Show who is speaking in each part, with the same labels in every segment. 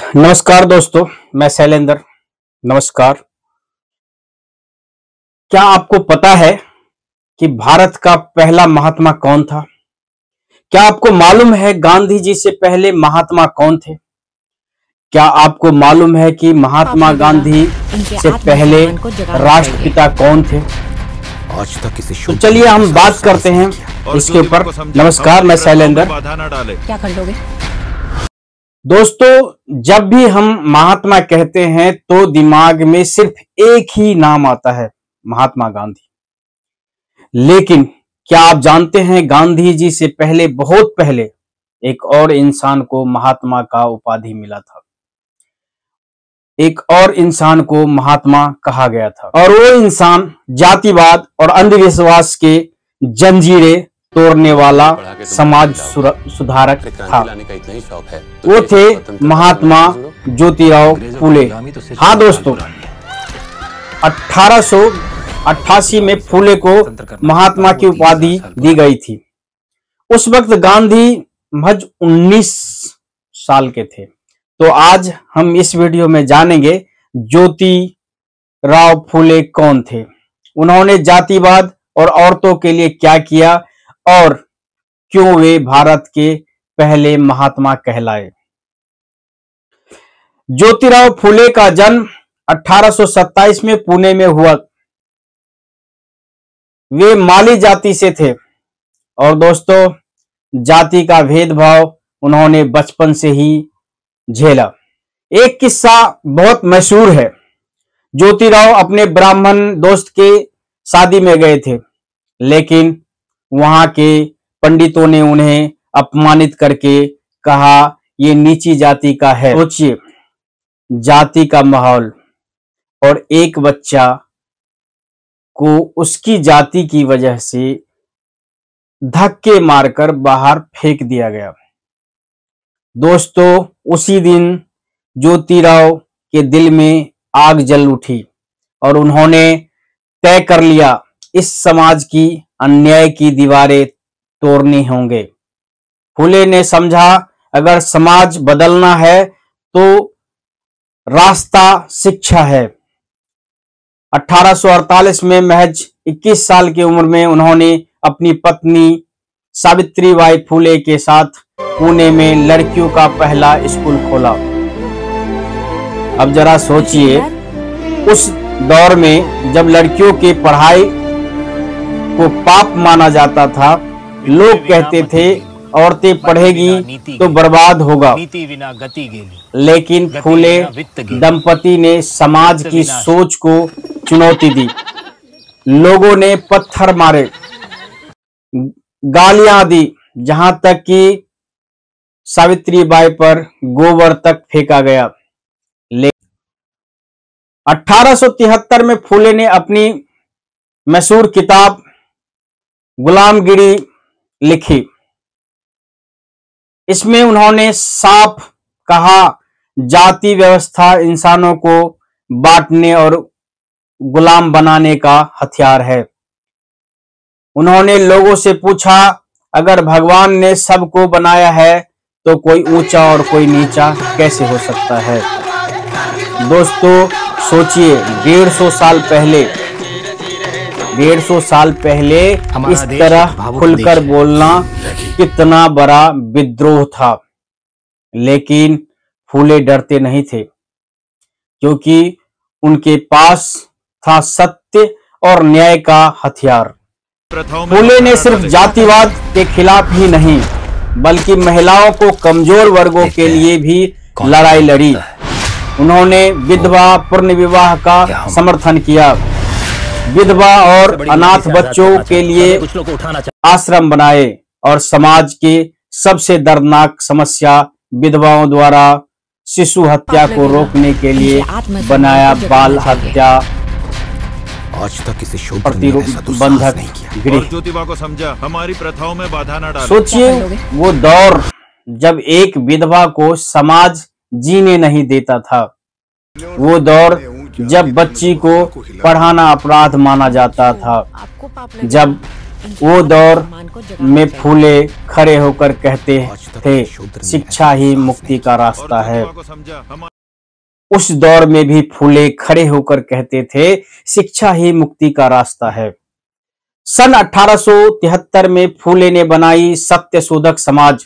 Speaker 1: नमस्कार दोस्तों, मैं शैलेंद्र। नमस्कार। क्या आपको पता है कि भारत का पहला महात्मा कौन था? क्या आपको मालूम है गांधी जी से पहले महात्मा कौन थे? क्या आपको मालूम है कि महात्मा गांधी से पहले राष्ट्रपिता कौन थे?
Speaker 2: आज तक किसी
Speaker 1: तो चलिए हम बात करते हैं इसके ऊपर। नमस्कार, मैं शैलेंद्र।
Speaker 3: क्या कर लोगे?
Speaker 1: दोस्तों, जब भी हम महात्मा कहते हैं तो दिमाग में सिर्फ एक ही नाम आता है, महात्मा गांधी। लेकिन क्या आप जानते हैं गांधी जी से पहले, बहुत पहले एक और इंसान को महात्मा का उपाधि मिला था। एक और इंसान को महात्मा कहा गया था और वो इंसान जातिवाद और अंधविश्वास के जंजीरें तोड़ने वाला समाज सुधारक था। वो थे महात्मा ज्योतिराव फूले। हाँ दोस्तों, 1888 में फूले को महात्मा की उपाधि दी गई थी। उस वक्त गांधी महज 19 साल के थे। तो आज हम इस वीडियो में जानेंगे ज्योतिराव फूले कौन थे, उन्होंने जातिवाद और औरतों के लिए क्या किया और क्यों वे भारत के पहले महात्मा कहलाए। ज्योतिराव फूले का जन्म 1827 में पुणे में हुआ। वे माली जाति से थे और दोस्तों, जाति का भेदभाव उन्होंने बचपन से ही झेला। एक किस्सा बहुत मशहूर है। ज्योतिराव अपने ब्राह्मण दोस्त के शादी में गए थे, लेकिन वहां के पंडितों ने उन्हें अपमानित करके कहा ये नीची जाति का है। सोचिए, जाति का माहौल, और एक बच्चा को उसकी जाति की वजह से धक्के मारकर बाहर फेंक दिया गया। दोस्तों, उसी दिन ज्योतिराव के दिल में आग जल उठी और उन्होंने तय कर लिया इस समाज की अन्याय की दीवारें तोड़नी होंगे। फूले ने समझा अगर समाज बदलना है तो रास्ता शिक्षा है। 1848 में महज 21 साल की उम्र में उन्होंने अपनी पत्नी सावित्रीबाई फूले के साथ पुणे में लड़कियों का पहला स्कूल खोला। अब जरा सोचिए, उस दौर में जब लड़कियों की पढ़ाई को पाप माना जाता था, लोग कहते थे औरतें पढ़ेगी तो बर्बाद होगा। लेकिन फूले दंपति ने समाज की सोच को चुनौती दी। लोगों ने पत्थर मारे, गालियां दी, जहां तक कि सावित्रीबाई पर गोबर तक फेंका गया। 1873 में फूले ने अपनी मशहूर किताब गुलामगिरी लिखी। इसमें उन्होंने साफ कहा जाति व्यवस्था इंसानों को बांटने और गुलाम बनाने का हथियार है। उन्होंने लोगों से पूछा अगर भगवान ने सबको बनाया है तो कोई ऊंचा और कोई नीचा कैसे हो सकता है। दोस्तों सोचिए, 150 साल पहले इस तरह खुलकर बोलना कितना बड़ा विद्रोह था। लेकिन फूले डरते नहीं थे, क्योंकि उनके पास था सत्य और न्याय का हथियार। फूले ने सिर्फ जातिवाद के खिलाफ ही नहीं, बल्कि महिलाओं को कमजोर वर्गों के लिए भी लड़ाई लड़ी। उन्होंने विधवा पुनर्विवाह का समर्थन किया, विधवा और अनाथ बच्चों के लिए आश्रम बनाए और समाज के सबसे दर्दनाक समस्या विधवाओं द्वारा शिशु हत्या को रोकने के लिए बनाया बाल हत्या
Speaker 2: आज तक किसी
Speaker 1: प्रतिबंधक गृह।
Speaker 4: ज्योतिबा को समझा हमारी प्रथाओं में बाधा न डाले।
Speaker 1: सोचिए, वो दौर जब एक विधवा को समाज जीने नहीं देता था। वो दौर जब बच्ची को पढ़ाना अपराध माना जाता था, जब वो दौर में फूले खड़े होकर कहते थे, शिक्षा ही मुक्ति का रास्ता है। उस दौर में भी फूले खड़े होकर कहते थे, शिक्षा ही मुक्ति का रास्ता है। सन 1873 में फूले ने बनाई सत्य शोधक समाज।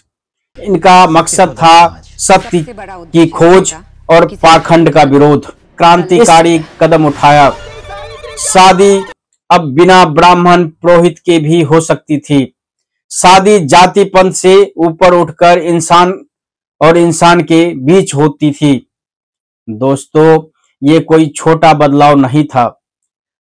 Speaker 1: इनका मकसद था सत्य की खोज और पाखंड का विरोध। क्रांतिकारी कदम उठाया। शादी अब बिना ब्राह्मण पुरोहित के भी हो सकती थी। शादी जाति पंथ से ऊपर उठकर इंसान और इंसान के बीच होती थी। दोस्तों, ये कोई छोटा बदलाव नहीं था,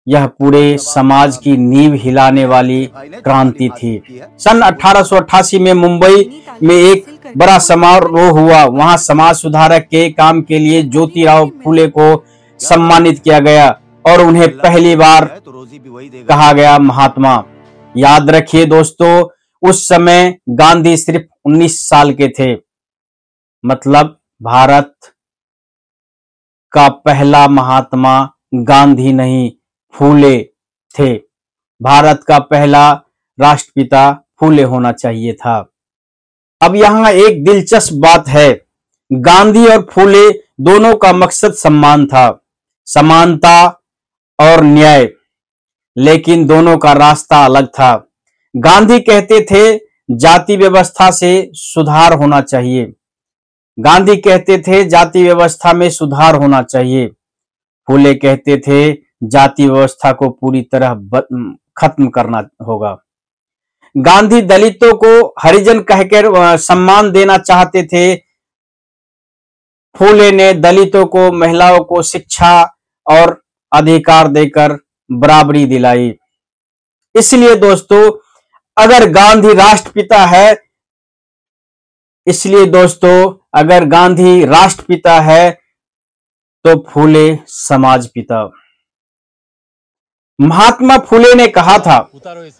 Speaker 1: यह पूरे समाज की नींव हिलाने वाली क्रांति थी। सन 1888 में मुंबई में एक बड़ा समारोह हुआ। वहां समाज सुधारक के काम के लिए ज्योतिराव फूले को सम्मानित किया गया और उन्हें पहली बार कहा गया महात्मा। याद रखिए दोस्तों, उस समय गांधी सिर्फ 19 साल के थे। मतलब भारत का पहला महात्मा गांधी नहीं, फूले थे। भारत का पहला राष्ट्रपिता फूले होना चाहिए था। अब यहाँ एक दिलचस्प बात है, गांधी और फूले दोनों का मकसद सम्मान था, समानता और न्याय, लेकिन दोनों का रास्ता अलग था। गांधी कहते थे जाति व्यवस्था से सुधार होना चाहिए। गांधी कहते थे जाति व्यवस्था में सुधार होना चाहिए। फूले कहते थे जाति व्यवस्था को पूरी तरह खत्म करना होगा। गांधी दलितों को हरिजन कहकर सम्मान देना चाहते थे। फूले ने दलितों को, महिलाओं को शिक्षा और अधिकार देकर बराबरी दिलाई। इसलिए दोस्तों, अगर गांधी राष्ट्रपिता है, तो फूले समाज पिता। महात्मा फूले ने कहा था,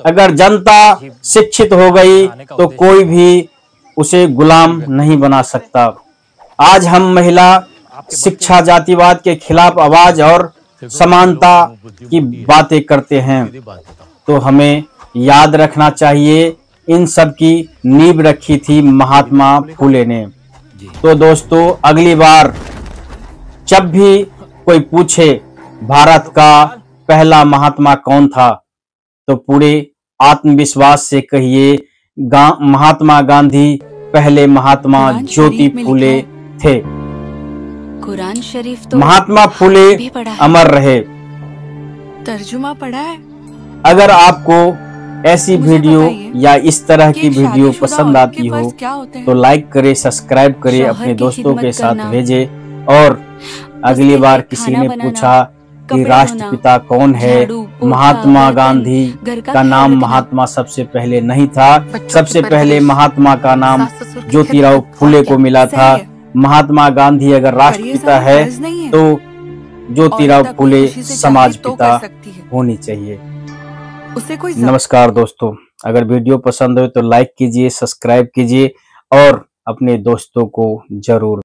Speaker 1: अगर जनता शिक्षित हो गई तो कोई भी उसे गुलाम नहीं बना सकता। आज हम महिला शिक्षा, जातिवाद के खिलाफ आवाज और समानता की बातें करते हैं, तो हमें याद रखना चाहिए इन सब की नींव रखी थी महात्मा फूले ने। तो दोस्तों, अगली बार जब भी कोई पूछे भारत का पहला महात्मा कौन था, तो पूरे आत्मविश्वास से कहिए महात्मा गांधी पहले महात्मा ज्योति फूले थे।
Speaker 3: कुरान शरीफ तो
Speaker 1: महात्मा फूले अमर रहे।
Speaker 3: तर्जुमा पढ़ा है।
Speaker 1: अगर आपको ऐसी वीडियो या इस तरह की वीडियो पसंद आती हो तो लाइक करें, सब्सक्राइब करें, अपने दोस्तों के साथ भेजें। और अगली बार किसी ने पूछा कि राष्ट्रपिता कौन है, महात्मा गांधी का नाम महात्मा सबसे पहले नहीं था। सबसे पहले महात्मा का नाम ज्योतिराव फूले को मिला था। महात्मा गांधी अगर राष्ट्रपिता है तो ज्योतिराव फूले समाज पिता होनी चाहिए। नमस्कार दोस्तों, अगर वीडियो पसंद हो तो लाइक कीजिए, सब्सक्राइब कीजिए और अपने दोस्तों को जरूर